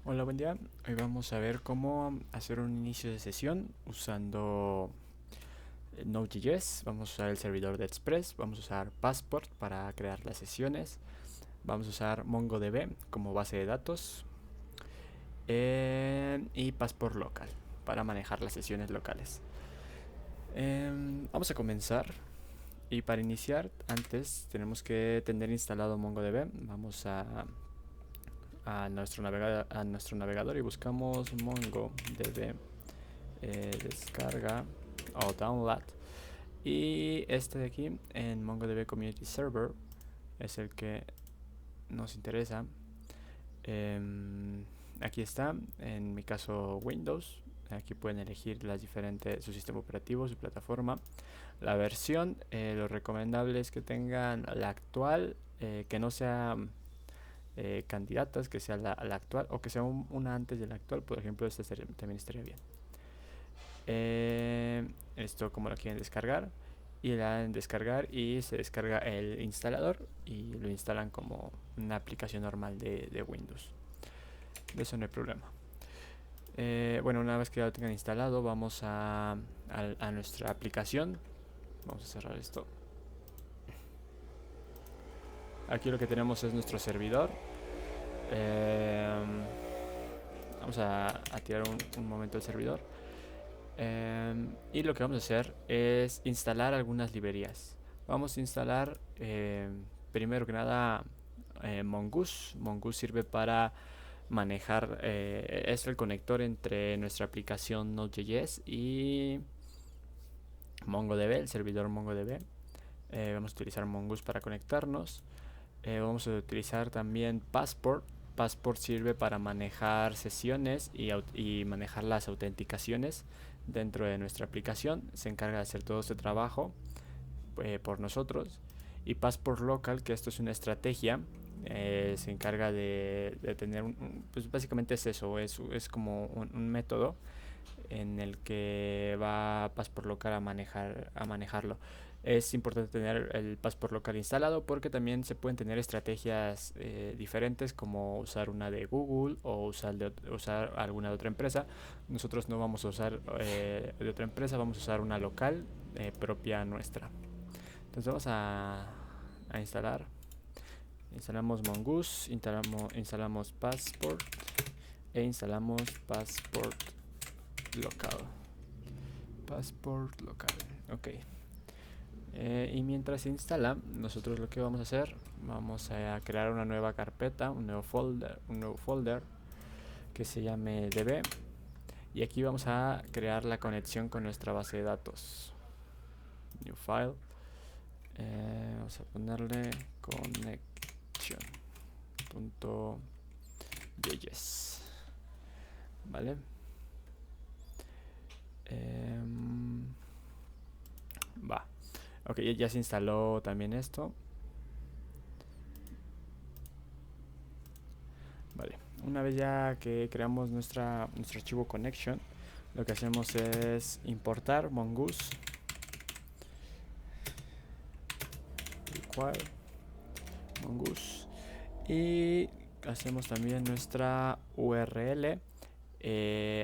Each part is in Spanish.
Hola, buen día. Hoy vamos a ver cómo hacer un inicio de sesión usando Node.js. Vamos a usar el servidor de Express, vamos a usar Passport para crear las sesiones, vamos a usar MongoDB como base de datos y Passport Local para manejar las sesiones locales. Vamos a comenzar y para iniciar antes tenemos que tener instalado MongoDB. Vamos a nuestro navegador y buscamos MongoDB, descarga o download, y este de aquí en MongoDB Community Server es el que nos interesa. Aquí está, en mi caso Windows. Aquí pueden elegir las diferentes, su sistema operativo, su plataforma, la versión. Lo recomendable es que tengan la actual, que no sea candidatas, que sea la actual o que sea una antes de la actual. Por ejemplo, esta también estaría bien. Esto como lo quieren descargar, y le dan descargar y se descarga el instalador y lo instalan como una aplicación normal de Windows. De eso no hay problema. Bueno, una vez que ya lo tengan instalado, vamos a nuestra aplicación. Vamos a cerrar esto. Aquí lo que tenemos es nuestro servidor. Eh, Vamos a tirar un momento el servidor. Y lo que vamos a hacer es instalar algunas librerías. Vamos a instalar primero que nada Mongoose. Mongoose sirve para manejar, es el conector entre nuestra aplicación Node.js y MongoDB, el servidor MongoDB. Vamos a utilizar Mongoose para conectarnos. Vamos a utilizar también Passport. Passport sirve para manejar sesiones y manejar las autenticaciones dentro de nuestra aplicación. Se encarga de hacer todo este trabajo por nosotros. Y Passport Local, que esto es una estrategia, se encarga de tener pues básicamente es eso, es como un método en el que va Passport Local a manejarlo. Es importante tener el Passport Local instalado porque también se pueden tener estrategias diferentes, como usar una de Google o usar alguna de otra empresa. Nosotros no vamos a usar de otra empresa, vamos a usar una local propia nuestra. Entonces vamos a instalar. Instalamos Mongoose, instalamos Passport e instalamos Passport Local. Passport Local. Ok. Y mientras se instala, nosotros lo que vamos a hacer, vamos a crear una nueva carpeta, un nuevo folder que se llame db, y aquí vamos a crear la conexión con nuestra base de datos. New file. Vamos a ponerle connection.js. Vale. Va. Ok, ya se instaló también esto. Vale. Una vez ya que creamos nuestro archivo connection, lo que hacemos es importar mongoose require mongoose, y hacemos también nuestra URL.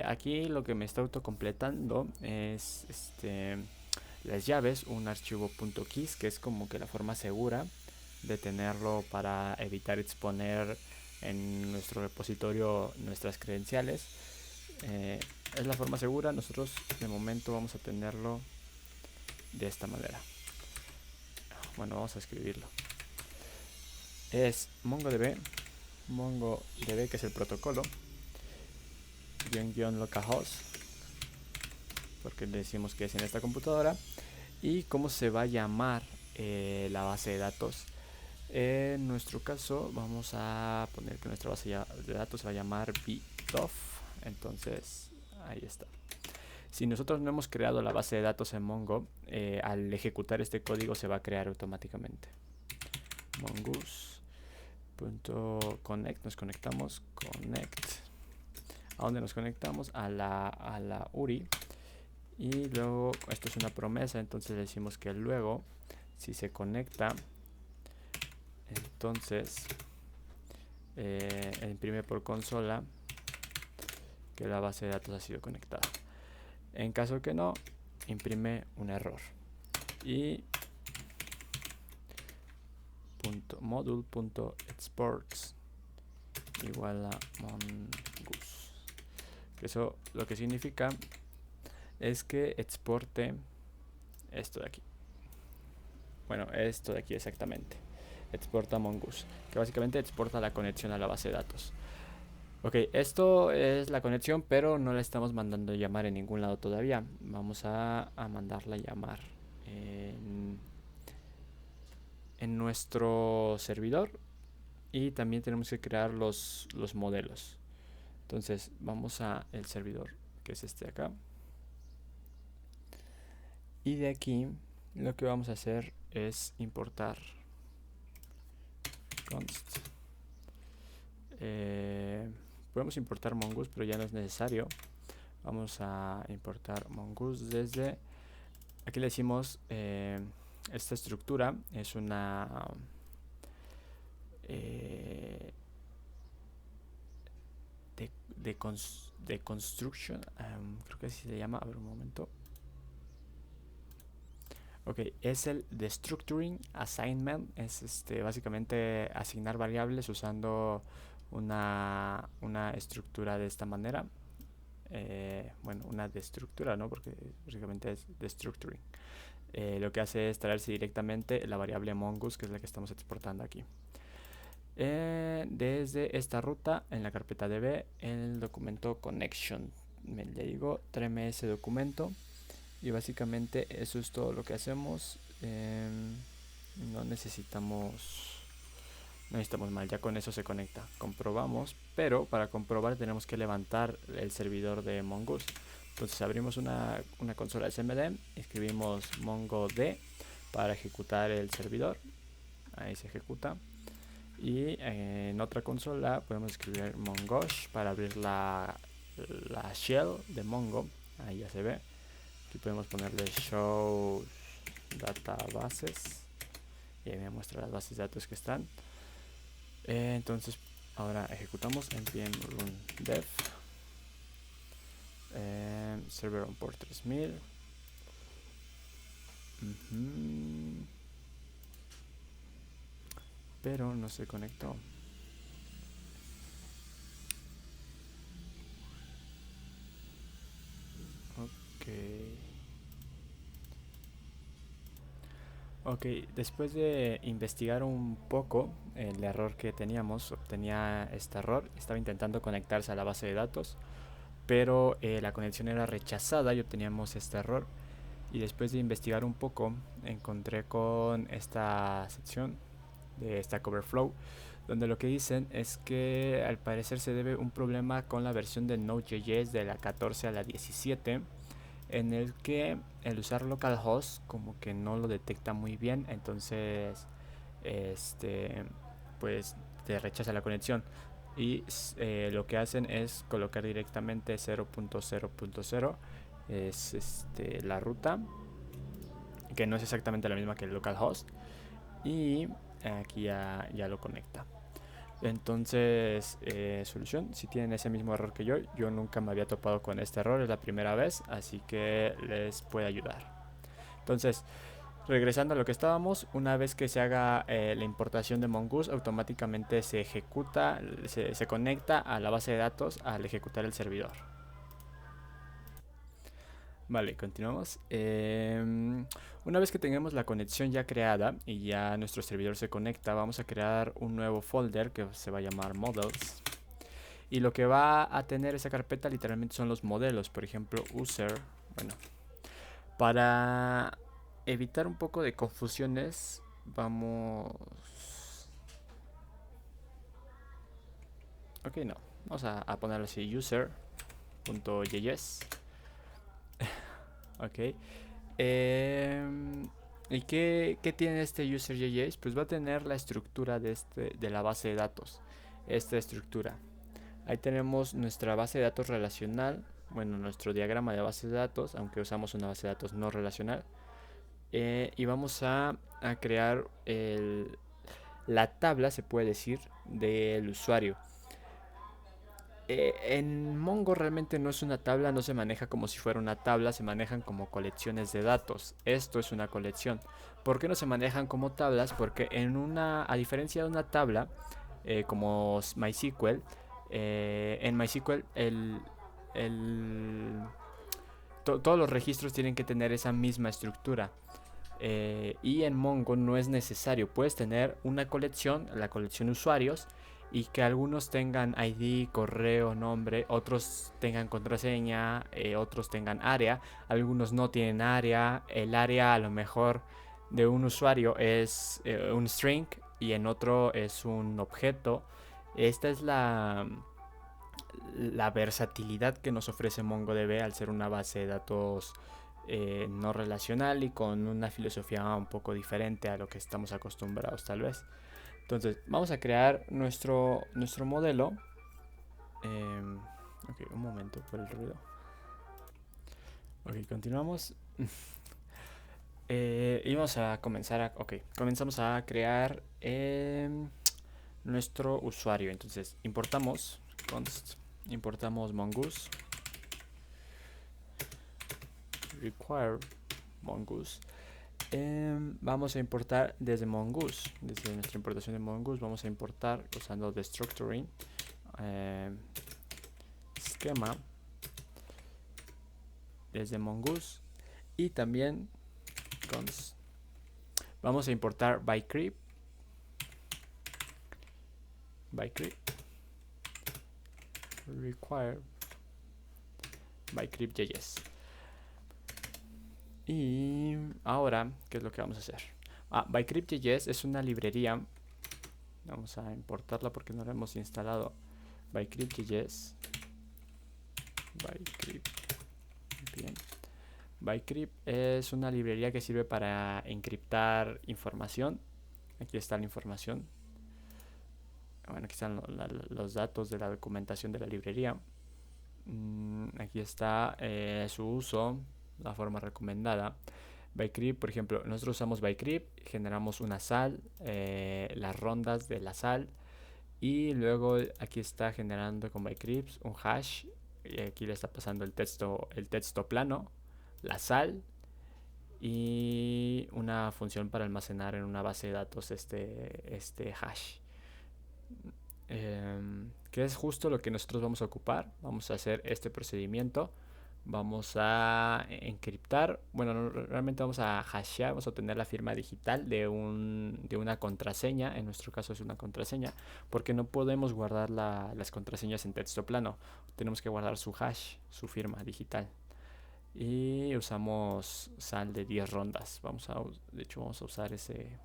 Aquí lo que me está autocompletando es las llaves, un archivo .keys, que es como que la forma segura de tenerlo para evitar exponer en nuestro repositorio nuestras credenciales. Es la forma segura. Nosotros de momento vamos a tenerlo de esta manera. Bueno, vamos a escribirlo. Es MongoDB, que es el protocolo, --localhost, porque le decimos que es en esta computadora, y cómo se va a llamar la base de datos. En nuestro caso vamos a poner que nuestra base de datos se va a llamar bdof. Entonces ahí está. Si nosotros no hemos creado la base de datos en Mongo, al ejecutar este código se va a crear automáticamente. Mongoose.connect, nos conectamos, connect. ¿A dónde nos conectamos? A la URI. Y luego, esto es una promesa, entonces decimos que luego, si se conecta, entonces imprime por consola que la base de datos ha sido conectada. En caso que no, imprime un error. Y .module.exports igual a mongoose. Eso lo que significa es que exporte esto de aquí. Bueno, esto de aquí exactamente. Exporta mongoose, que básicamente exporta la conexión a la base de datos. Ok, esto es la conexión, pero no la estamos mandando a llamar en ningún lado todavía. Vamos a mandarla a llamar en nuestro servidor, y también tenemos que crear los modelos. Entonces vamos a el servidor, que es este de acá, y de aquí lo que vamos a hacer es importar const. Podemos importar mongoose, pero ya no es necesario. Vamos a importar mongoose desde aquí. Le decimos esta estructura es una de construction, creo que así se llama. A ver, un momento. Ok, es el destructuring assignment. Es básicamente asignar variables usando una estructura de esta manera. Bueno, una destructura, ¿no? Porque básicamente es destructuring. Lo que hace es traerse directamente la variable mongoose, que es la que estamos exportando aquí. Desde esta ruta, en la carpeta db, en el documento connection, le digo tráeme ese documento. Y básicamente eso es todo lo que hacemos. No necesitamos mal, ya con eso se conecta. Comprobamos, pero para comprobar tenemos que levantar el servidor de mongoose. Entonces abrimos una consola SMD, escribimos mongod para ejecutar el servidor. Ahí se ejecuta. Y en otra consola podemos escribir mongosh para abrir la shell de Mongo. Ahí ya se ve. Aquí podemos ponerle show databases y ahí me muestra las bases de datos que están. Entonces ahora ejecutamos npm run dev server on port 3000. Pero no se conectó. Ok, después de investigar un poco el error que teníamos, obtenía este error. Estaba intentando conectarse a la base de datos, pero la conexión era rechazada y obteníamos este error. Y después de investigar un poco, encontré con esta sección de Stack Overflow, donde lo que dicen es que al parecer se debe un problema con la versión de Node.js de la 14 a la 17, en el que el usar localhost como que no lo detecta muy bien. Entonces pues te rechaza la conexión, y lo que hacen es colocar directamente 0.0.0, es la ruta, que no es exactamente la misma que el localhost, y aquí ya lo conecta. Entonces, solución, si tienen ese mismo error que yo nunca me había topado con este error, es la primera vez, así que les puede ayudar. Entonces, regresando a lo que estábamos, una vez que se haga la importación de mongoose, automáticamente se ejecuta, se conecta a la base de datos al ejecutar el servidor. Vale, continuamos. Una vez que tengamos la conexión ya creada y ya nuestro servidor se conecta, vamos a crear un nuevo folder que se va a llamar models. Y lo que va a tener esa carpeta literalmente son los modelos. Por ejemplo, user. Bueno, para evitar un poco de confusiones, vamos... Ok, no. Vamos a ponerlo así, user.js. Ok. ¿Y qué tiene este user.js? Pues va a tener la estructura de la base de datos. Esta estructura. Ahí tenemos nuestra base de datos relacional. Bueno, nuestro diagrama de base de datos, aunque usamos una base de datos no relacional. Y vamos a crear la tabla, se puede decir, del usuario. En Mongo realmente no es una tabla, no se maneja como si fuera una tabla, se manejan como colecciones de datos. Esto es una colección. ¿Por qué no se manejan como tablas? Porque a diferencia de una tabla, como MySQL, en MySQL el- todos los registros tienen que tener esa misma estructura. Y en Mongo no es necesario. Puedes tener una colección, la colección usuarios, y que algunos tengan ID, correo, nombre, otros tengan contraseña, otros tengan área, algunos no tienen área. El área a lo mejor de un usuario es un string y en otro es un objeto. Esta es la versatilidad que nos ofrece MongoDB al ser una base de datos no relacional y con una filosofía un poco diferente a lo que estamos acostumbrados tal vez. Entonces vamos a crear nuestro modelo. Ok, un momento por el ruido. Ok, continuamos. Y vamos a comenzar a... Ok, comenzamos a crear nuestro usuario. Entonces importamos const, importamos mongoose require mongoose. Vamos a importar desde mongoose, desde nuestra importación de mongoose vamos a importar usando destructuring schema desde mongoose y también const. Vamos a importar bycrypt require bycrypt.js. Y ahora, ¿qué es lo que vamos a hacer? Bycrypt.js es una librería. Vamos a importarla porque no la hemos instalado. Bycrypt.js. Bycrypt. Bien. Bycrypt es una librería que sirve para encriptar información. Aquí está la información. Bueno, aquí están los datos de la documentación de la librería. Aquí está su uso, la forma recomendada. Bycrypt, por ejemplo, nosotros usamos Bycrypt, generamos una sal, las rondas de la sal, y luego aquí está generando con Bycrypt un hash, y aquí le está pasando el texto plano, la sal y una función para almacenar en una base de datos este hash. Que es justo lo que nosotros vamos a ocupar. Vamos a hacer este procedimiento. Vamos a encriptar. Bueno, realmente vamos a hashear. Vamos a obtener la firma digital de una contraseña. En nuestro caso es una contraseña. Porque no podemos guardar las contraseñas en texto plano. Tenemos que guardar su hash, su firma digital. Y usamos sal de 10 rondas. De hecho, vamos a usar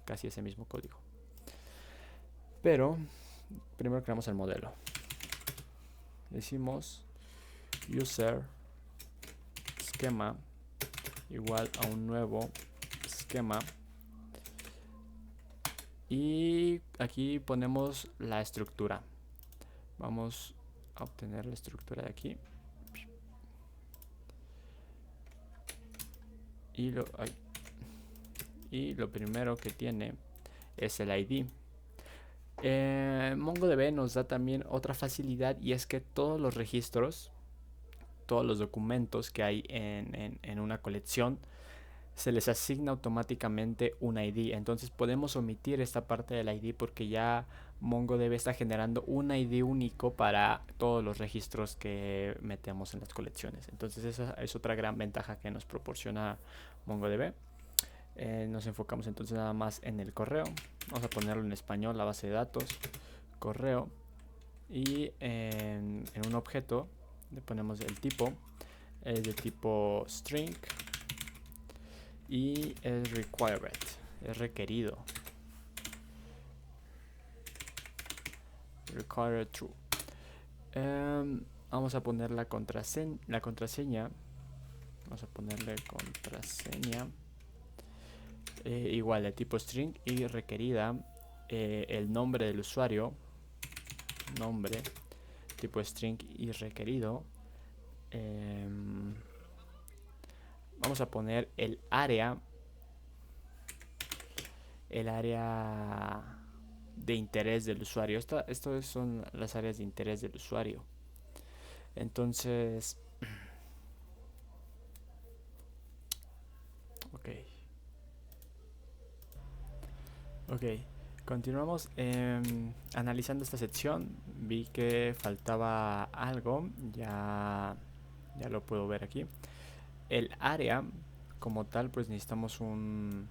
casi ese mismo código. Pero primero creamos el modelo. Decimos user schema igual a un nuevo esquema y aquí ponemos la estructura. Vamos a obtener la estructura de aquí y lo primero que tiene es el ID. MongoDB nos da también otra facilidad y es que todos los registros, todos los documentos que hay en una colección se les asigna automáticamente un ID. Entonces podemos omitir esta parte del ID porque ya MongoDB está generando un ID único para todos los registros que metemos en las colecciones. Entonces esa es otra gran ventaja que nos proporciona MongoDB. Nos enfocamos entonces nada más en el correo. Vamos a ponerlo en español, la base de datos, correo. Y en un objeto le ponemos el tipo, es de tipo string y es required, es requerido. Required true. Vamos a poner la contraseña. Vamos a ponerle contraseña. Igual de tipo string y requerida. El nombre del usuario. Nombre. Tipo string y requerido. Vamos a poner el área. El área de interés del usuario. Estas son las áreas de interés del usuario. Entonces, ok, ok. Continuamos analizando esta sección. Vi que faltaba algo, ya lo puedo ver aquí. El área como tal, pues necesitamos un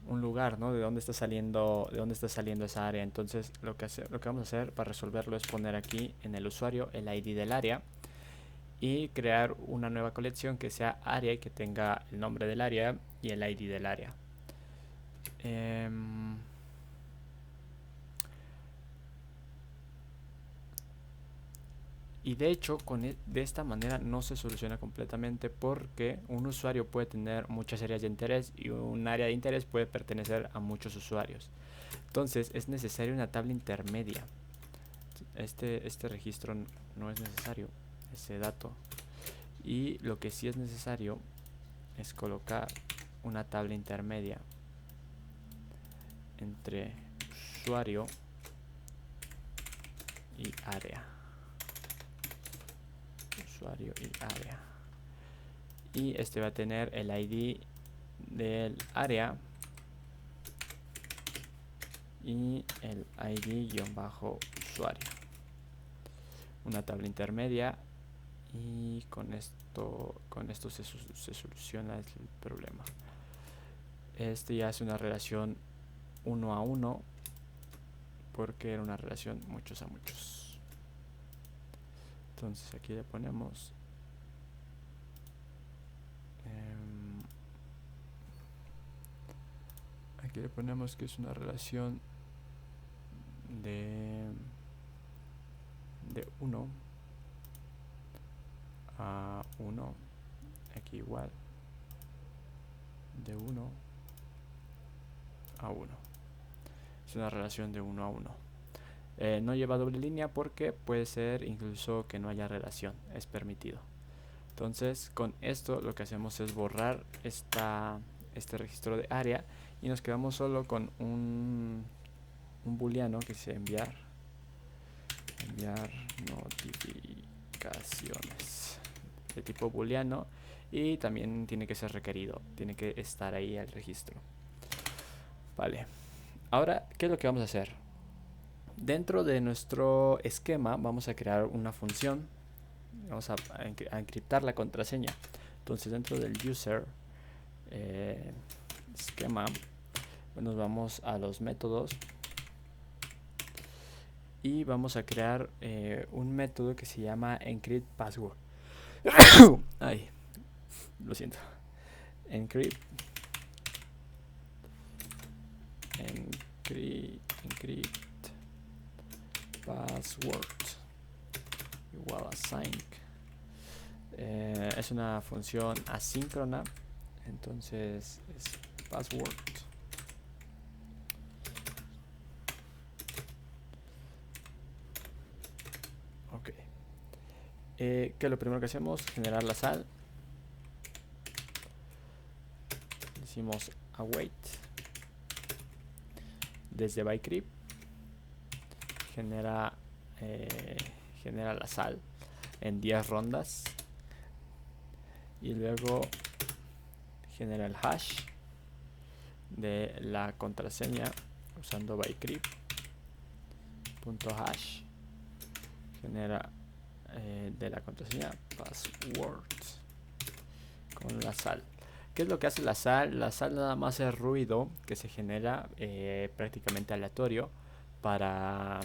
lugar, ¿no? De dónde está saliendo esa área. Entonces, lo que vamos a hacer para resolverlo es poner aquí en el usuario el ID del área y crear una nueva colección que sea área y que tenga el nombre del área y el ID del área. Y de hecho, de esta manera no se soluciona completamente porque un usuario puede tener muchas áreas de interés y un área de interés puede pertenecer a muchos usuarios. Entonces es necesaria una tabla intermedia. Este registro no es necesario, ese dato. Y lo que sí es necesario es colocar una tabla intermedia entre usuario y área. Usuario y área. Y este va a tener el ID del área y el ID-usuario. Una tabla intermedia y con esto se soluciona el problema. Este ya es una relación 1 a 1 porque era una relación muchos a muchos. Entonces aquí le ponemos que es una relación de 1 a 1, aquí igual, de 1 a 1. Es una relación de 1 a 1. No lleva doble línea porque puede ser incluso que no haya relación, es permitido. Entonces con esto lo que hacemos es borrar este registro de área y nos quedamos solo con un booleano que es enviar notificaciones de tipo booleano, y también tiene que ser requerido, tiene que estar ahí el registro. Vale, ahora ¿qué es lo que vamos a hacer? Dentro de nuestro esquema vamos a crear una función, vamos a encriptar la contraseña. Entonces dentro del user esquema nos vamos a los métodos y vamos a crear un método que se llama encrypt password. Ay, lo siento. Encrypt password igual a sync. Es una función asíncrona, entonces es password. Ok. Que lo primero que hacemos es generar la sal. Decimos await. Desde bycrypt genera la sal en 10 rondas y luego genera el hash de la contraseña usando bycrypt.hash, genera de la contraseña password con la sal. ¿Qué es lo que hace la sal? La sal nada más es ruido que se genera prácticamente aleatorio para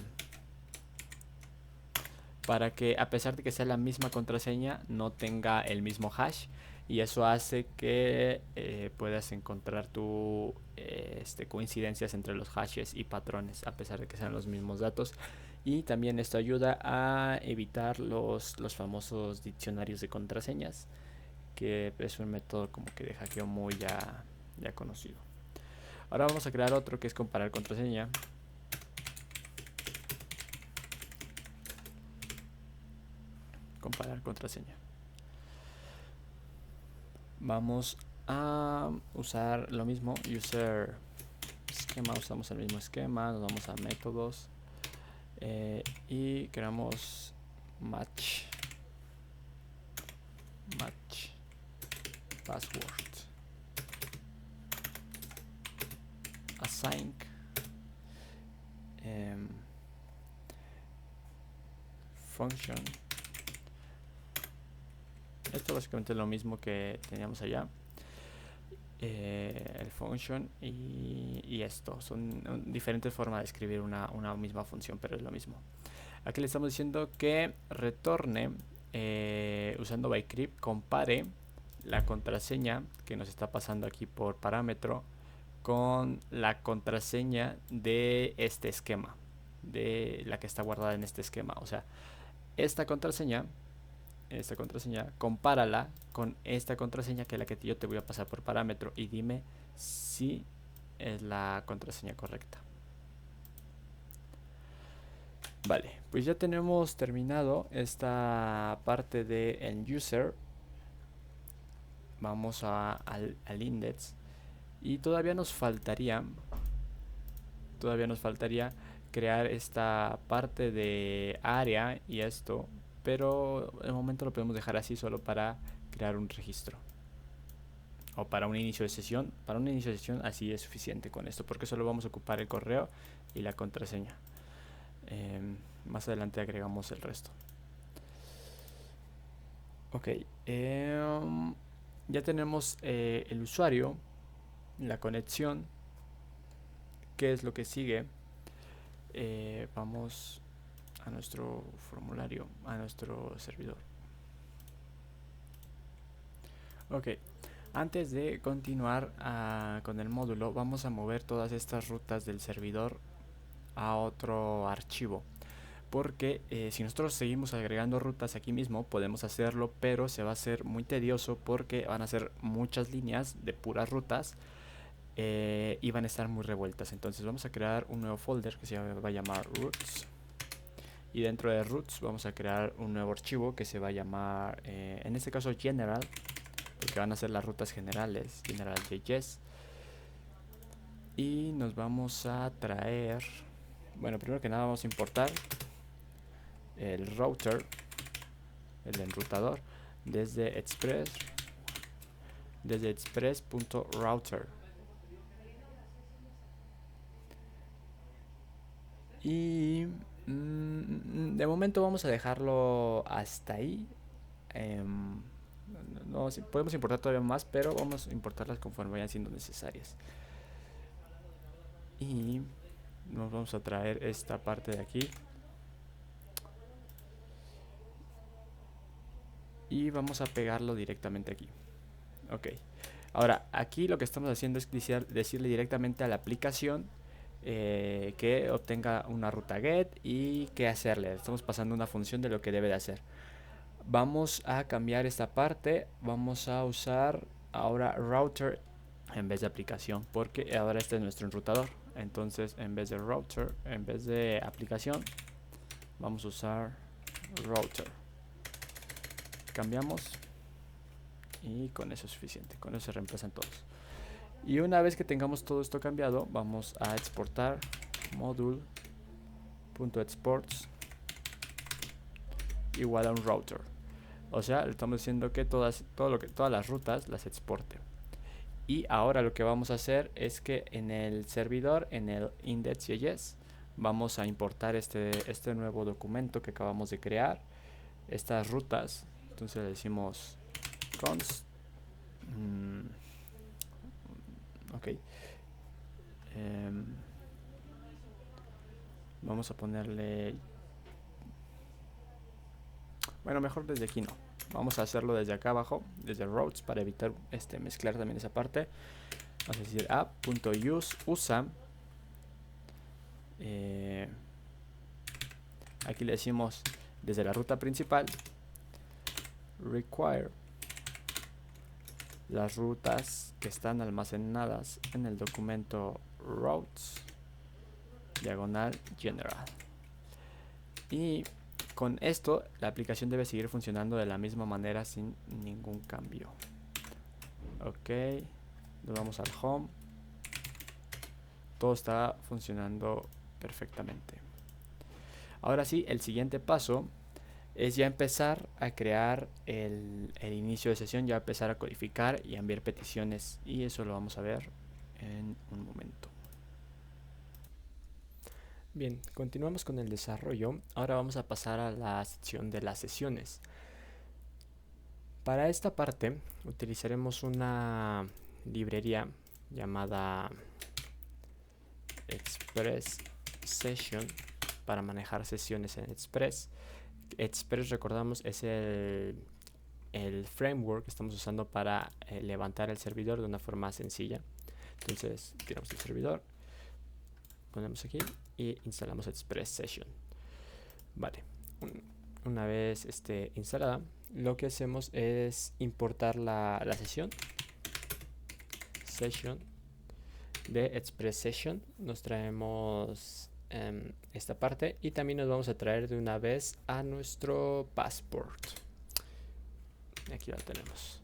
que, a pesar de que sea la misma contraseña, no tenga el mismo hash, y eso hace que puedas encontrar coincidencias entre los hashes y patrones a pesar de que sean los mismos datos. Y también esto ayuda a evitar los famosos diccionarios de contraseñas, que es un método como que de hackeo muy ya conocido. Ahora vamos a crear otro que es comparar contraseña. Comparar contraseña. Vamos a usar lo mismo, user esquema, usamos el mismo esquema, nos vamos a métodos y creamos match password, async function. Esto básicamente es lo mismo que teníamos allá. El function y esto son diferentes formas de escribir una misma función, pero es lo mismo. Aquí le estamos diciendo que retorne usando bycrypt, compare la contraseña que nos está pasando aquí por parámetro con la contraseña de este esquema, de la que está guardada en este esquema. O sea, esta contraseña, compárala con esta contraseña que es la que yo te voy a pasar por parámetro y dime si es la contraseña correcta. Vale, pues ya tenemos terminado esta parte de end user. Vamos al index y todavía nos faltaría crear esta parte de área y esto, pero de momento lo podemos dejar así solo para crear un registro o para un inicio de sesión. Para un inicio de sesión así es suficiente con esto, porque solo vamos a ocupar el correo y la contraseña. Más adelante agregamos el resto. Ok, ya tenemos el usuario, la conexión. ¿Qué es lo que sigue? Vamos a nuestro formulario, a nuestro servidor. Ok, antes de continuar con el módulo, vamos a mover todas estas rutas del servidor a otro archivo, porque si nosotros seguimos agregando rutas aquí mismo podemos hacerlo, pero se va a hacer muy tedioso porque van a ser muchas líneas de puras rutas y van a estar muy revueltas. Entonces vamos a crear un nuevo folder que se va a llamar roots, y dentro de roots vamos a crear un nuevo archivo que se va a llamar en este caso general, porque van a ser las rutas generales, general.js. Y nos vamos a traer, bueno, primero que nada vamos a importar el router, el enrutador, desde express.router. Y de momento vamos a dejarlo hasta ahí. No, podemos importar todavía más, pero vamos a importarlas conforme vayan siendo necesarias. Y nos vamos a traer esta parte de aquí y vamos a pegarlo directamente aquí. Ok, ahora aquí lo que estamos haciendo es decirle directamente a la aplicación que obtenga una ruta get y qué hacerle. Estamos pasando una función de lo que debe de hacer. Vamos a cambiar esta parte, vamos a usar ahora router en vez de aplicación, porque ahora este es nuestro enrutador. Entonces en vez de router, en vez de aplicación, vamos a usar router. Cambiamos y con eso es suficiente, con eso se reemplazan todos. Y una vez que tengamos todo esto cambiado, vamos a exportar module.exports igual a un router. O sea, le estamos diciendo que todas las rutas las exporte. Y ahora lo que vamos a hacer es que en el servidor, en el index.js, vamos a importar este nuevo documento que acabamos de crear, estas rutas. Entonces le decimos const ok, vamos a ponerle, bueno, mejor desde aquí no, vamos a hacerlo desde acá abajo, desde routes, para evitar mezclar también esa parte. Vamos a decir app.use usa, aquí le decimos desde la ruta principal require las rutas que están almacenadas en el documento routes diagonal general. Y con esto la aplicación debe seguir funcionando de la misma manera sin ningún cambio. Ok, nos vamos al home. Todo está funcionando perfectamente. Ahora sí, el siguiente paso es ya empezar a crear el inicio de sesión, ya empezar a codificar y a enviar peticiones, y eso lo vamos a ver en un momento. Bien, continuamos con el desarrollo. Ahora vamos a pasar a la sección de las sesiones. Para esta parte utilizaremos una librería llamada Express Session para manejar sesiones en Express. Express, recordamos, es el framework que estamos usando para levantar el servidor de una forma sencilla. Entonces, tiramos el servidor, ponemos aquí y instalamos Express Session. Vale, una vez instalada, lo que hacemos es importar la sesión de Express Session. Nos traemos esta parte y también nos vamos a traer de una vez a nuestro Passport. Aquí lo tenemos.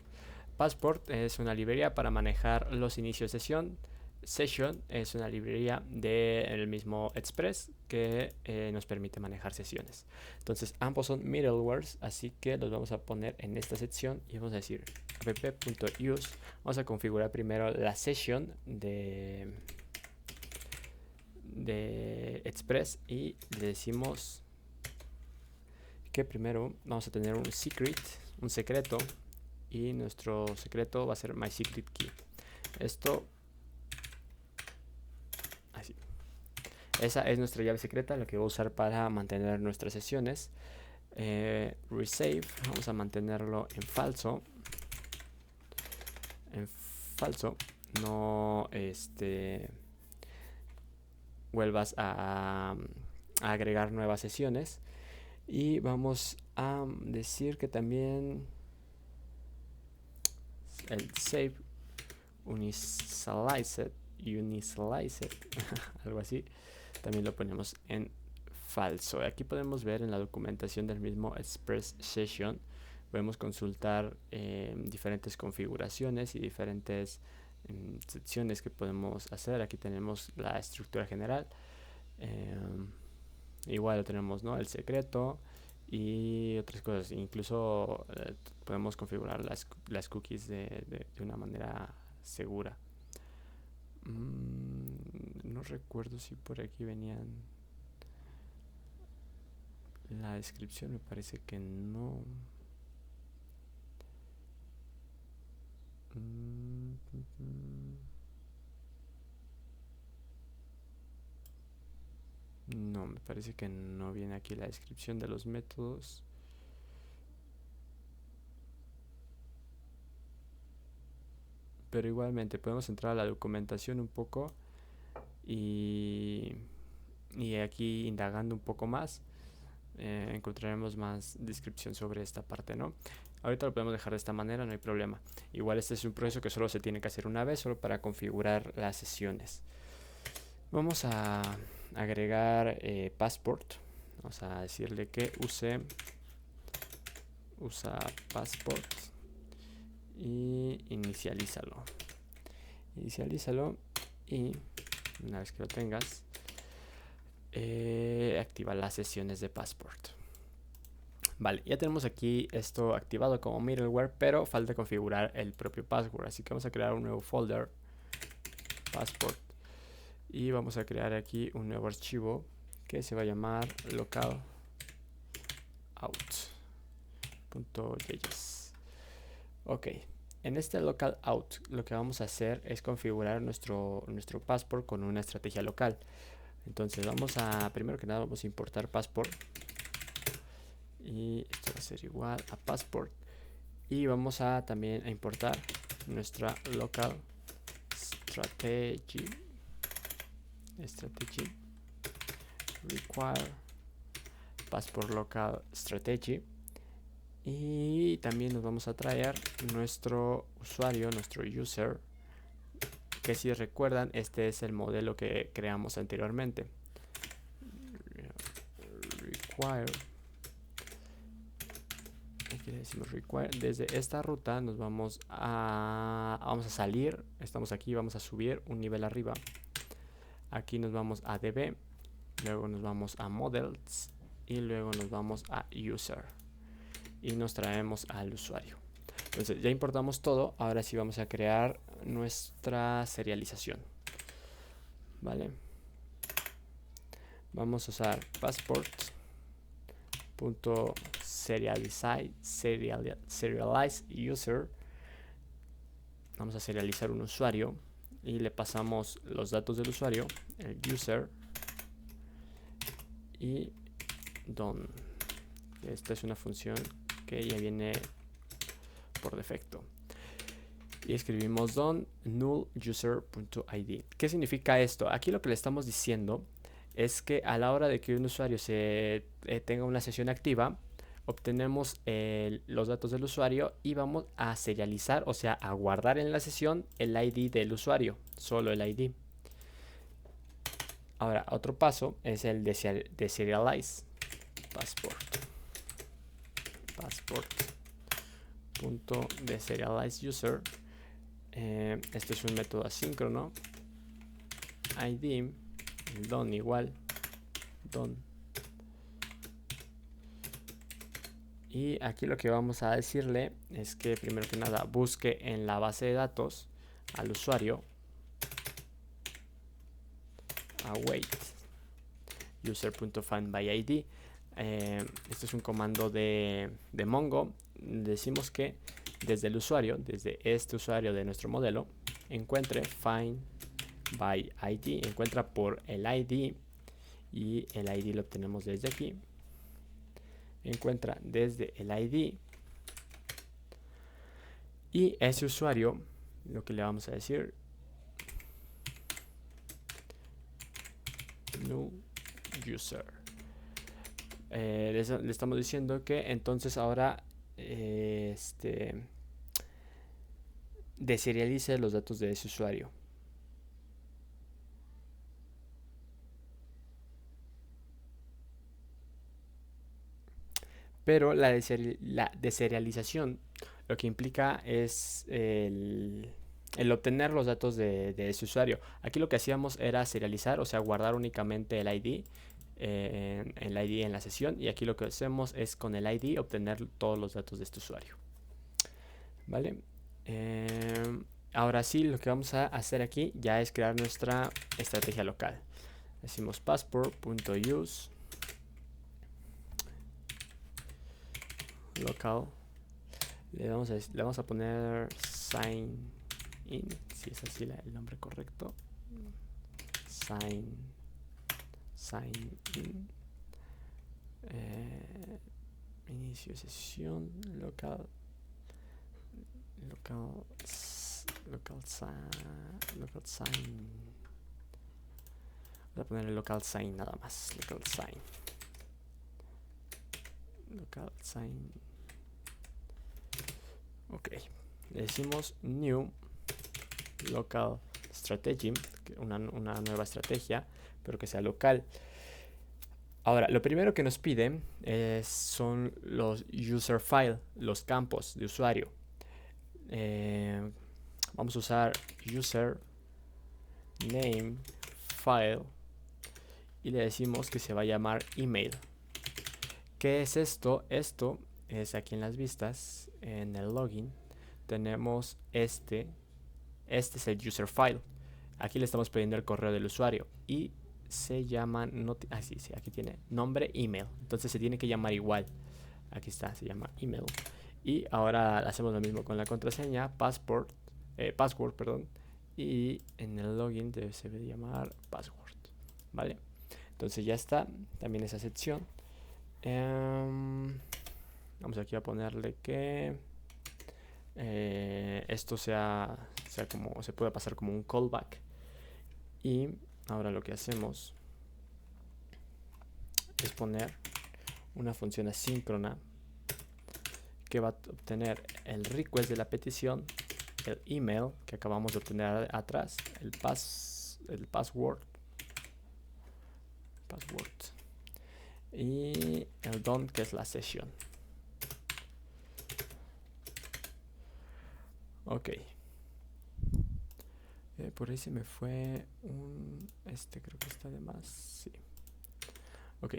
Passport es una librería para manejar los inicios de sesión. Session es una librería del mismo Express que nos permite manejar sesiones. Entonces ambos son middlewares, así que los vamos a poner en esta sección y vamos a decir app.use. Vamos a configurar primero la session de Express y le decimos que primero vamos a tener un secreto, y nuestro secreto va a ser mySecretKey. Esto así. Esa es nuestra llave secreta, la que voy a usar para mantener nuestras sesiones. Resave, vamos a mantenerlo en falso. No vuelvas a agregar nuevas sesiones. Y vamos a decir que también el save unisliced algo así, también lo ponemos en falso. Aquí podemos ver en la documentación del mismo Express Session, podemos consultar diferentes configuraciones y diferentes secciones que podemos hacer. Aquí tenemos la estructura general, igual lo tenemos, ¿no?, el secreto y otras cosas. Incluso podemos configurar las cookies de una manera segura. No recuerdo si por aquí venían la descripción, me parece que no. No, me parece que no viene aquí la descripción de los métodos. Pero igualmente podemos entrar a la documentación un poco y aquí indagando un poco más encontraremos más descripción sobre esta parte, ¿no? Ahorita lo podemos dejar de esta manera, no hay problema. Igual este es un proceso que solo se tiene que hacer una vez, solo para configurar las sesiones. Vamos a agregar Passport. Vamos a decirle que usa Passport y inicialízalo y una vez que lo tengas, activa las sesiones de Passport. Vale, ya tenemos aquí esto activado como middleware, pero falta configurar el propio password, así que vamos a crear un nuevo folder, Passport, y vamos a crear aquí un nuevo archivo que se va a llamar localout.js. Ok, en este localout lo que vamos a hacer es configurar nuestro Passport con una estrategia local. Entonces primero que nada vamos a importar Passport, y esto va a ser igual a Passport, y vamos a también a importar nuestra local strategy require Passport local strategy, y también nos vamos a traer nuestro usuario, nuestro user, que si recuerdan este es el modelo que creamos anteriormente. Require, aquí le decimos require. Desde esta ruta nos vamos a salir, estamos aquí, vamos a subir un nivel arriba. Aquí nos vamos a DB, luego nos vamos a Models y luego nos vamos a user y nos traemos al usuario. Entonces ya importamos todo. Ahora sí vamos a crear nuestra serialización, ¿vale? Vamos a usar passport.serialize user. Vamos a serializar un usuario y le pasamos los datos del usuario, el user y don. Esta es una función que ya viene por defecto. Y escribimos don null user.id. ¿Qué significa esto? Aquí lo que le estamos diciendo es que a la hora de que un usuario tenga una sesión activa, obtenemos los datos del usuario y vamos a serializar, o sea, a guardar en la sesión el ID del usuario, solo el ID. Ahora, otro paso es el de serialize. Passport.deserialize user. Este es un método asíncrono. ID, el don igual, don. Y aquí lo que vamos a decirle es que primero que nada busque en la base de datos al usuario, await user.findById. Este es un comando de Mongo. Decimos que desde el usuario, desde este usuario de nuestro modelo, encuentre find by ID, encuentra por el ID y el ID lo obtenemos desde aquí. Encuentra desde el ID y ese usuario lo que le vamos a decir new user. Le estamos diciendo que entonces ahora deserialice los datos de ese usuario. Pero la deserialización lo que implica es el obtener los datos de ese usuario. Aquí lo que hacíamos era serializar, o sea, guardar únicamente el ID, en la sesión, y aquí lo que hacemos es con el ID obtener todos los datos de este usuario, ¿vale? Ahora sí, lo que vamos a hacer aquí ya es crear nuestra estrategia local. Decimos passport.use local. Le vamos a poner sign in, si es así el nombre correcto. Sign in. Inicio sesión local sign. Voy a poner el local sign nada más. Local sign. Ok. Le decimos new local strategy, una nueva estrategia, pero que sea local. Ahora, lo primero que nos pide son los user file, los campos de usuario. Vamos a usar user name file y le decimos que se va a llamar email. ¿Qué es esto? Esto es aquí en las vistas, en el login tenemos este es el user file. Aquí le estamos pidiendo el correo del usuario y se llama sí, aquí tiene nombre email, entonces se tiene que llamar igual. Aquí está, se llama email. Y ahora hacemos lo mismo con la contraseña, password, perdón, y en el login se debe llamar password, ¿vale? Entonces ya está también esa sección. Vamos aquí a ponerle que esto sea como se puede pasar como un callback. Y ahora lo que hacemos es poner una función asíncrona que va a obtener el request de la petición, el email que acabamos de obtener atrás, el password y el don, que es la sesión. Ok. Por ahí se me fue un... creo que está de más. Sí. Ok.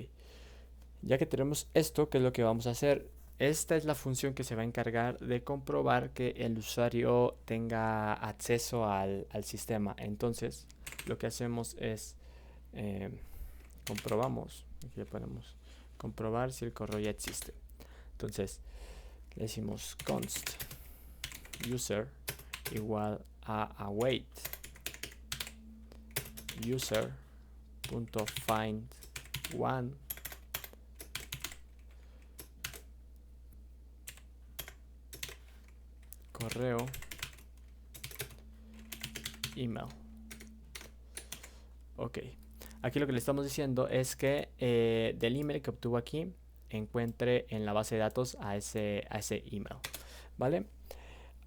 Ya que tenemos esto, ¿qué es lo que vamos a hacer? Esta es la función que se va a encargar de comprobar que el usuario tenga acceso al sistema. Entonces, lo que hacemos es eh, comprobamos, aquí le ponemos comprobar si el correo ya existe. Entonces, le decimos const user igual a await user.find one correo email. Ok, aquí lo que le estamos diciendo es que del email que obtuvo aquí encuentre en la base de datos a ese email, ¿vale?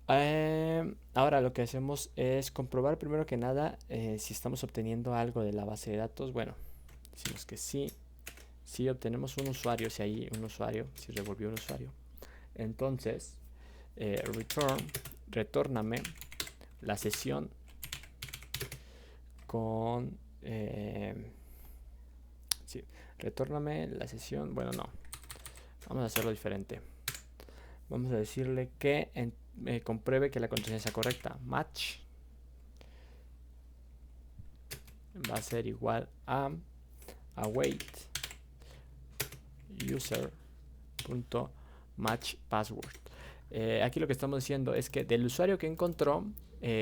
Ahora lo que hacemos es comprobar primero que nada si estamos obteniendo algo de la base de datos. Bueno, decimos que sí, si obtenemos un usuario, si hay un usuario, si revolvió un usuario. Entonces, retórname la sesión con... sí, retórname la sesión, bueno no, vamos a hacerlo diferente. Vamos a decirle que compruebe que la contraseña sea correcta. Match va a ser igual a await user.match password. Aquí lo que estamos diciendo es que del usuario que encontró,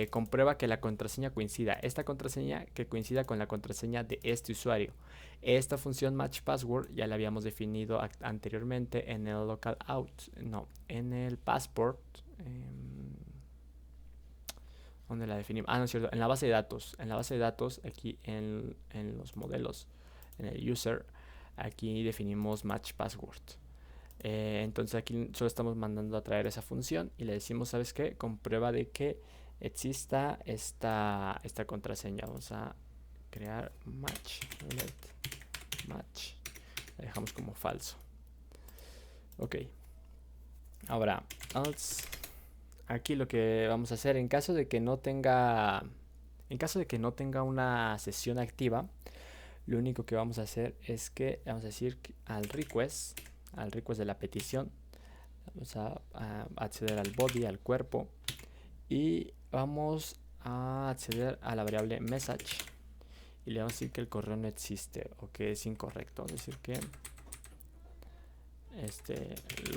comprueba que la contraseña coincida. Esta contraseña que coincida con la contraseña de este usuario. Esta función match password ya la habíamos definido anteriormente en el localout. No, en el passport. ¿Dónde la definimos? Ah, no es cierto. En la base de datos. En la base de datos, aquí en los modelos, en el user, aquí definimos match password. Entonces aquí solo estamos mandando a traer esa función y le decimos, ¿sabes qué? Comprueba de que exista esta contraseña. Vamos a crear match, match. La dejamos como falso. Ok. Ahora, else. Aquí lo que vamos a hacer en caso de que no tenga una sesión activa, lo único que vamos a hacer es que vamos a decir al request de la petición, vamos a acceder al body, al cuerpo, y vamos a acceder a la variable message y le vamos a decir que el correo no existe o que es incorrecto. Es decir que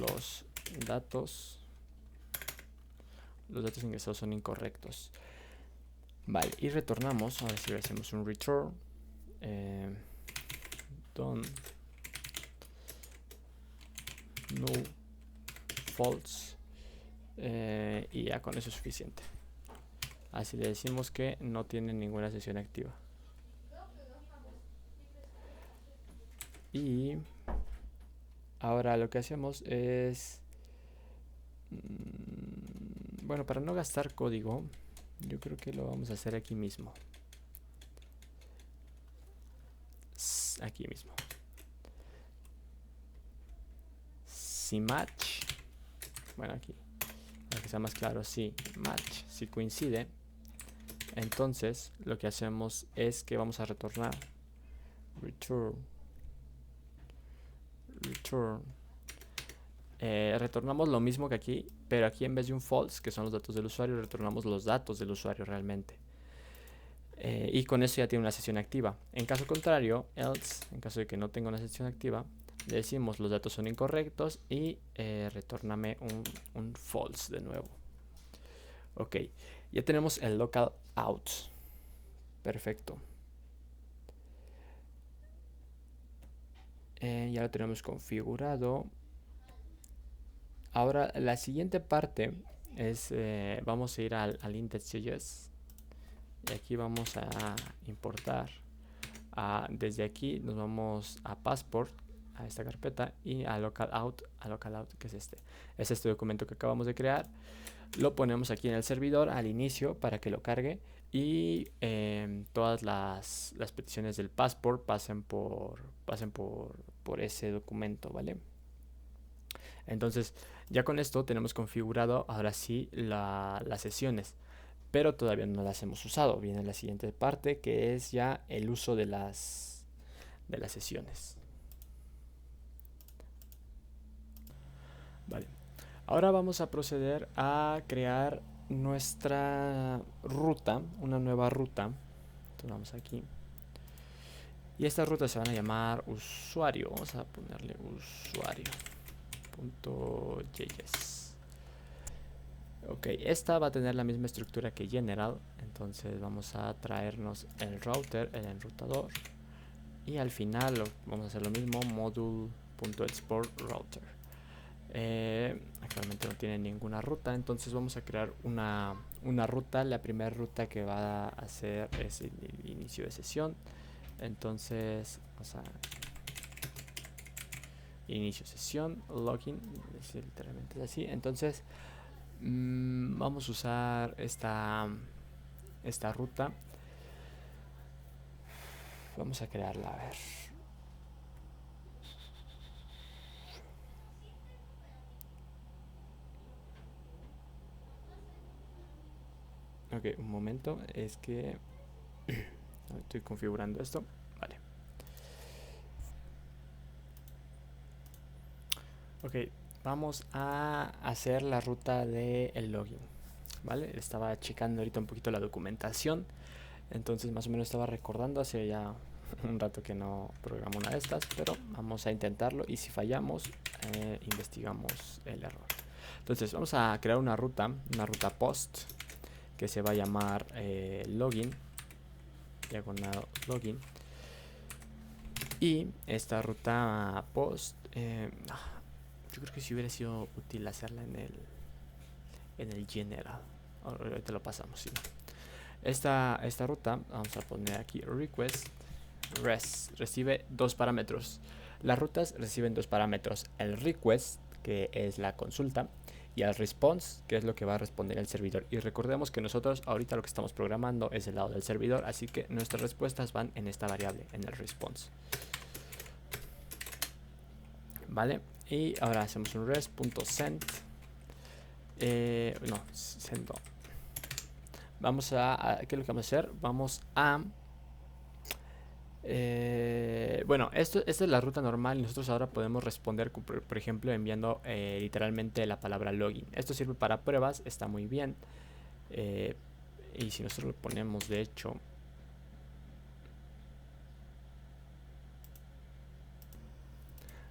los datos ingresados son incorrectos. Vale, y retornamos. Ahora sí hacemos un return. Done. No false. Y ya con eso es suficiente. Así le decimos que no tiene ninguna sesión activa. Y ahora lo que hacemos es... bueno, para no gastar código, yo creo que lo vamos a hacer aquí mismo. Aquí mismo. Si match, bueno, aquí, para que sea más claro, si match, si coincide, entonces lo que hacemos es que vamos a retornar return. Retornamos lo mismo que aquí, pero aquí en vez de un false, que son los datos del usuario, retornamos los datos del usuario realmente. Y con eso ya tiene una sesión activa. En caso contrario, else, en caso de que no tenga una sesión activa, le decimos los datos son incorrectos y retórname un false de nuevo. Ok, ya tenemos el local out. Perfecto. Ya lo tenemos configurado. Ahora la siguiente parte es, vamos a ir al index.js y aquí vamos a importar. Desde aquí nos vamos a passport, a esta carpeta, y a localout, que es este documento que acabamos de crear. Lo ponemos aquí en el servidor al inicio para que lo cargue y todas las peticiones del passport pasen por ese documento, ¿vale? Entonces ya con esto tenemos configurado ahora sí las sesiones, pero todavía no las hemos usado. Viene la siguiente parte, que es ya el uso de las sesiones. Vale. Ahora vamos a proceder a crear nuestra ruta, una nueva ruta. Entonces vamos aquí. Y estas rutas se van a llamar usuario. Vamos a ponerle usuario.js. Ok, esta va a tener la misma estructura que general. Entonces vamos a traernos el router, el enrutador. Y al final vamos a hacer lo mismo, module.export router. Actualmente no tiene ninguna ruta, entonces vamos a crear una ruta. La primera ruta que va a hacer es el inicio de sesión. Entonces vamos a inicio sesión, login, literalmente es así. Entonces vamos a usar esta ruta. Vamos a crearla, a ver. Ok, un momento, es que estoy configurando esto. Vale. Ok, vamos a hacer la ruta del login. Vale, estaba checando ahorita un poquito la documentación. Entonces más o menos estaba recordando, hace ya un rato que no programo una de estas, pero vamos a intentarlo y si fallamos, investigamos el error. Entonces vamos a crear una ruta post que se va a llamar login, diagonal login. Y esta ruta post, yo creo que si hubiera sido útil hacerla en el general. Ahorita lo pasamos, ¿sí? Esta ruta, vamos a poner aquí request recibe dos parámetros. Las rutas reciben dos parámetros: el request, que es la consulta, y el response, que es lo que va a responder el servidor. Y recordemos que nosotros ahorita lo que estamos programando es el lado del servidor, así que nuestras respuestas van en esta variable, en el response. Vale, y ahora hacemos un res.send. No, send no. Vamos a ¿qué es lo que vamos a hacer? Vamos a bueno, esta es la ruta normal y nosotros ahora podemos responder, por ejemplo, enviando literalmente la palabra login. Esto sirve para pruebas, está muy bien. Y si nosotros lo ponemos, de hecho,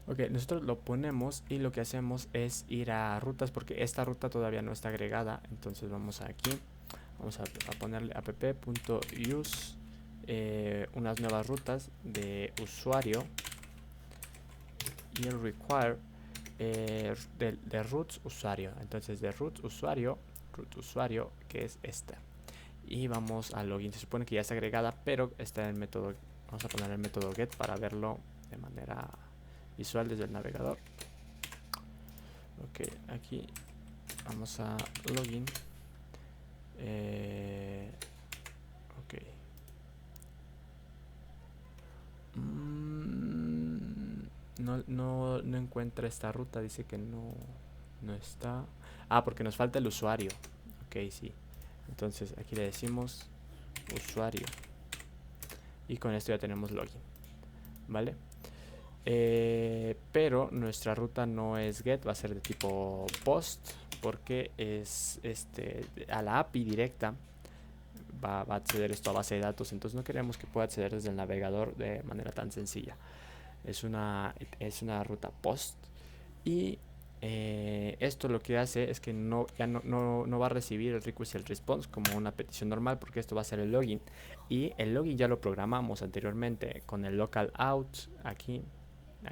ok, nosotros lo ponemos y lo que hacemos es ir a rutas porque esta ruta todavía no está agregada. Entonces vamos aquí, vamos a ponerle app.use unas nuevas rutas de usuario y el require de root usuario. Entonces de root usuario, que es esta, y vamos a login. Se supone que ya está agregada, pero está en el método. Vamos a poner el método get para verlo de manera visual desde el navegador. Ok, aquí vamos a login. Ok. No encuentra esta ruta, dice que no está. Ah, porque nos falta el usuario. Ok, sí. Entonces aquí le decimos usuario y con esto ya tenemos login, ¿vale? Pero nuestra ruta no es get, va a ser de tipo post porque es a la API directa. Va a acceder esto a base de datos, entonces no queremos que pueda acceder desde el navegador de manera tan sencilla. Es una ruta post y esto lo que hace es que ya no va a recibir el request y el response como una petición normal, porque esto va a ser el login, y el login ya lo programamos anteriormente con el local out. Aquí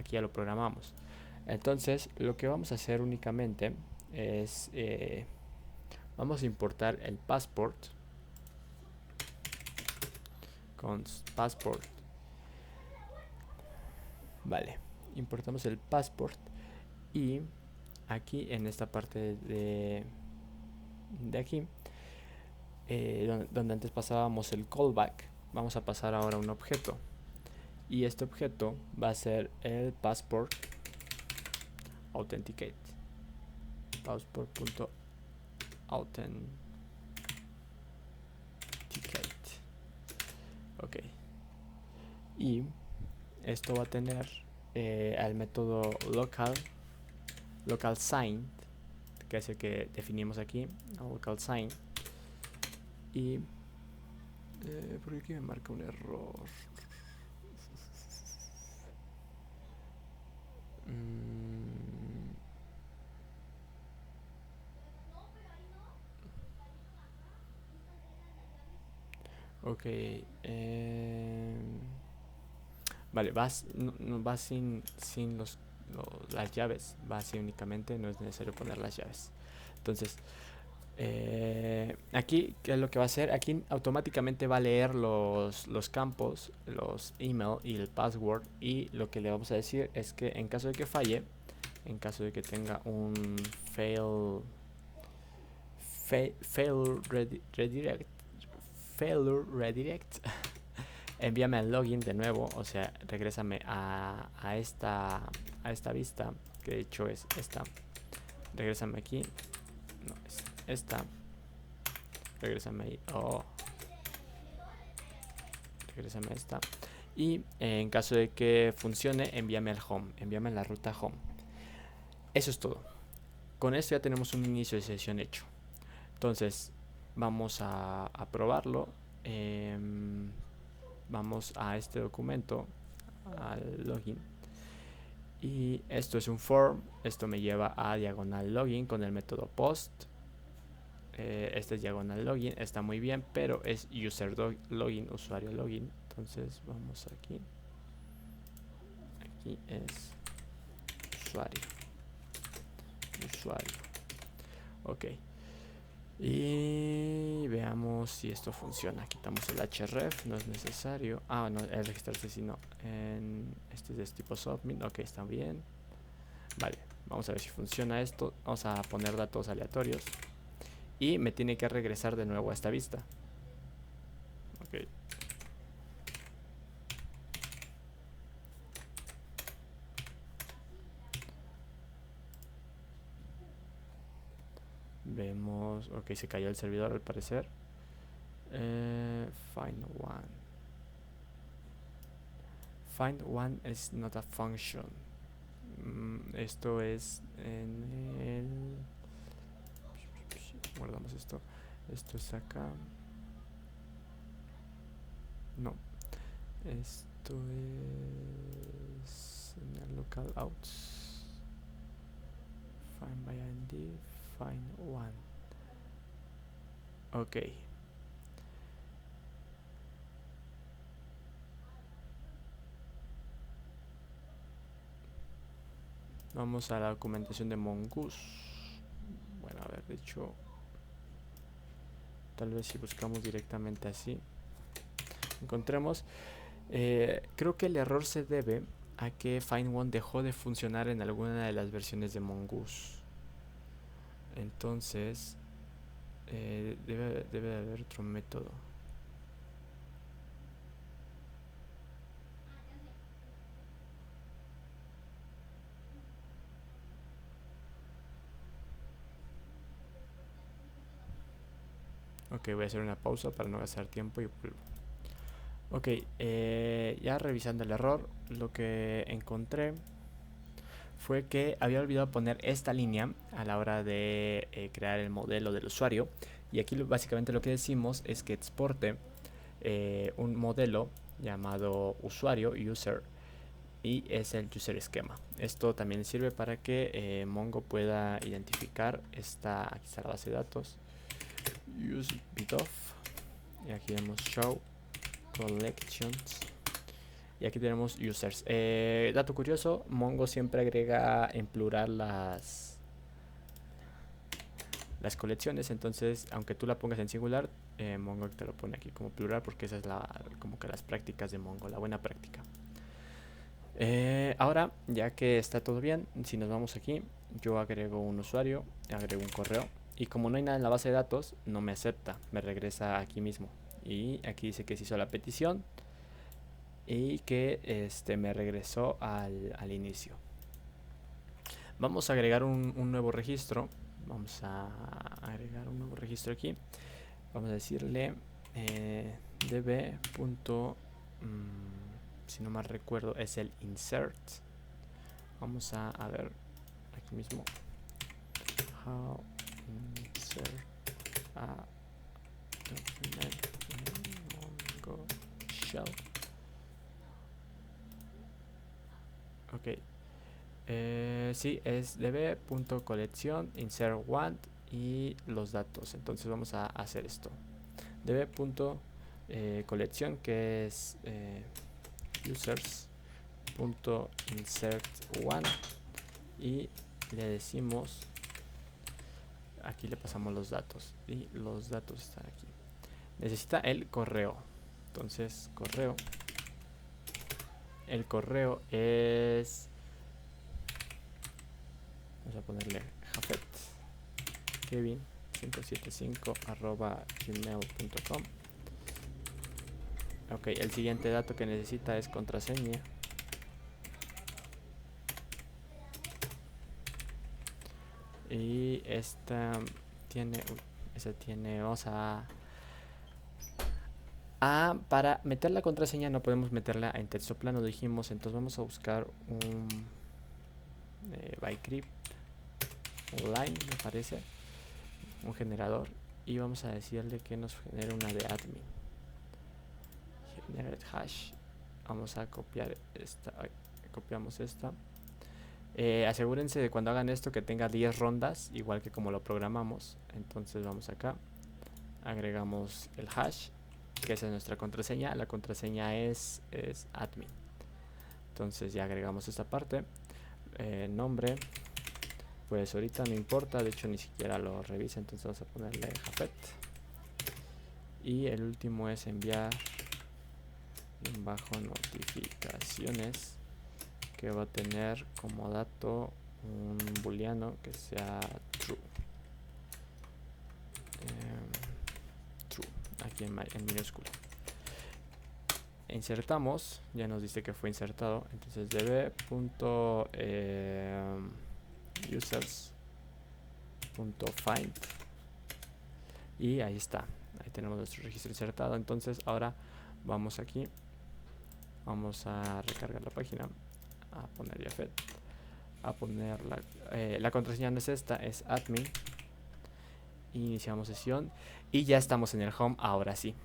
ya lo programamos. Entonces lo que vamos a hacer únicamente es vamos a importar el passport con passport. Vale, importamos el passport y aquí en esta parte de aquí, donde antes pasábamos el callback, vamos a pasar ahora un objeto, y este objeto va a ser el passport authenticate, passport.authenticate. Ok, y esto va a tener al método local local sign, que es el que definimos aquí, local sign. Y ¿por qué aquí me marca un error? Ok. Vale, va sin las llaves. Va así únicamente. No es necesario poner las llaves. Entonces, aquí, ¿qué es lo que va a hacer? Aquí automáticamente va a leer los campos, los email y el password. Y lo que le vamos a decir es que en caso de que falle, en caso de que tenga un redirect, failure redirect, envíame al login de nuevo, o sea, regrésame a esta vista, que de hecho es esta. Regrésame aquí, no, es esta. Regrésame ahí, regrésame a esta. Y en caso de que funcione, envíame al home, envíame a la ruta home. Eso es todo. Con esto ya tenemos un inicio de sesión hecho. Entonces, vamos a probarlo. Vamos a este documento, al login. Y esto es un form. Esto me lleva a diagonal login con el método post. Este es diagonal login. Está muy bien, pero es user login, usuario login. Entonces vamos aquí. Aquí es usuario. Usuario. Ok. Y veamos si esto funciona. Quitamos el href, no es necesario. Ah, no, el registrarse si no. Este es tipo submit. Ok, está bien. Vale, vamos a ver si funciona esto. Vamos a poner datos aleatorios. Y me tiene que regresar de nuevo a esta vista. Ok. Vemos. Ok, se cayó el servidor al parecer. Find one. Find one is not a function. Esto es en el. Guardamos esto. Esto es acá. No. Esto es en el local outs. Find by ID. Find one. Ok. Vamos a la documentación de Mongoose. Bueno, a ver, de hecho, tal vez si buscamos directamente así, encontremos. Creo que el error se debe a que Find One dejó de funcionar en alguna de las versiones de Mongoose. Entonces, debe de haber otro método. Ok, voy a hacer una pausa para no gastar tiempo y vuelvo. Ok, ya revisando el error, lo que encontré fue que había olvidado poner esta línea a la hora de crear el modelo del usuario. Y aquí básicamente lo que decimos es que exporte un modelo llamado usuario, user, y es el user esquema. Esto también sirve para que Mongo pueda identificar aquí está la base de datos, use bitof, y aquí vemos show collections. Y aquí tenemos users. Dato curioso, Mongo siempre agrega en plural las colecciones. Entonces, aunque tú la pongas en singular, Mongo te lo pone aquí como plural porque esa es como que las prácticas de Mongo, la buena práctica. Ahora, ya que está todo bien, si nos vamos aquí, yo agrego un usuario, agrego un correo. Y como no hay nada en la base de datos, no me acepta, me regresa aquí mismo. Y aquí dice que se hizo la petición y que me regresó al inicio. Vamos a agregar un nuevo registro. Vamos a agregar un nuevo registro aquí. Vamos a decirle db. Si no mal recuerdo es el insert. Vamos a ver. aquí mismo. How insert a document in Mongo shell. Ok. Sí, es db.colección insert one y los datos. Entonces vamos a hacer esto. db.colección, que es users.insert one, y le decimos, aquí le pasamos los datos y los datos están aquí. Necesita el correo. Entonces correo, el correo es, vamos a ponerle Jafet Kevin 575 @gmail.com. Ok, el siguiente dato que necesita es contraseña. Y esta tiene, vamos para meter la contraseña no podemos meterla en texto plano, dijimos. Entonces vamos a buscar un bytecrypt online, me parece, un generador, y vamos a decirle que nos genere una de admin, generate hash. Vamos a copiar esta, copiamos esta. Asegúrense de cuando hagan esto que tenga 10 rondas, igual que como lo programamos. Entonces vamos acá, agregamos el hash, que esa es nuestra contraseña. La contraseña es admin. Entonces ya agregamos esta parte. Nombre, pues ahorita no importa, de hecho ni siquiera lo revisa, entonces vamos a ponerle Jafet. Y el último es enviar bajo notificaciones, que va a tener como dato un booleano que sea true. True, aquí en minúscula. Insertamos, ya nos dice que fue insertado, entonces db.users.find, y ahí está, ahí tenemos nuestro registro insertado. Entonces ahora vamos aquí, vamos a recargar la página, a poner Jafet, a poner la contraseña no es esta, es admin. Iniciamos sesión y ya estamos en el home. Ahora sí,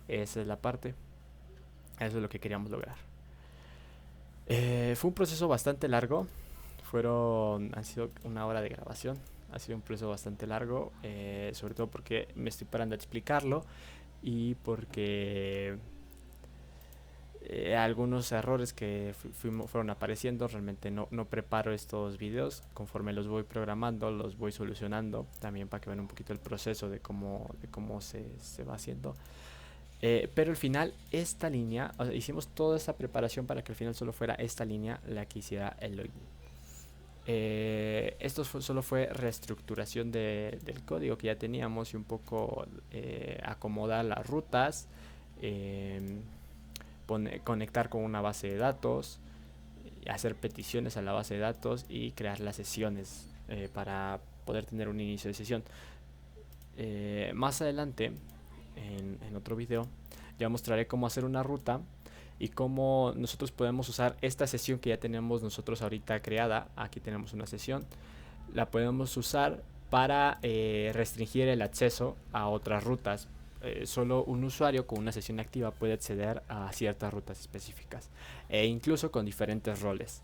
esa es la parte, eso es lo que queríamos lograr. Fue un proceso bastante largo, han sido 1 hora de grabación. Ha sido un proceso bastante largo, sobre todo porque me estoy parando a explicarlo y porque algunos errores que fueron apareciendo. Realmente no preparo estos videos, conforme los voy programando los voy solucionando, también para que vean un poquito el proceso de cómo se va haciendo. Pero al final esta línea, o sea, hicimos toda esta preparación para que al final solo fuera esta línea la que hiciera el login. Esto solo fue reestructuración del código que ya teníamos, y un poco acomodar las rutas, conectar con una base de datos, hacer peticiones a la base de datos y crear las sesiones para poder tener un inicio de sesión. Más adelante, en otro video, ya mostraré cómo hacer una ruta y cómo nosotros podemos usar esta sesión que ya tenemos nosotros ahorita creada. Aquí tenemos una sesión, la podemos usar para restringir el acceso a otras rutas. Solo un usuario con una sesión activa puede acceder a ciertas rutas específicas, e incluso con diferentes roles.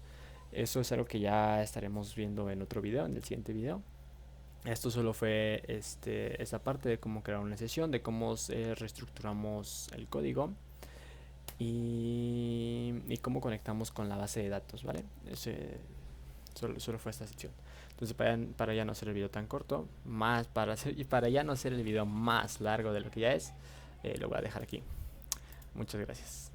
Eso es algo que ya estaremos viendo en otro video, en el siguiente video. Esto solo fue esta parte de cómo crear una sesión, de cómo reestructuramos el código y cómo conectamos con la base de datos, ¿vale? Solo fue esta sección. Entonces, para ya no hacer el video tan corto, y para ya no hacer el video más largo de lo que ya es, lo voy a dejar aquí. Muchas gracias.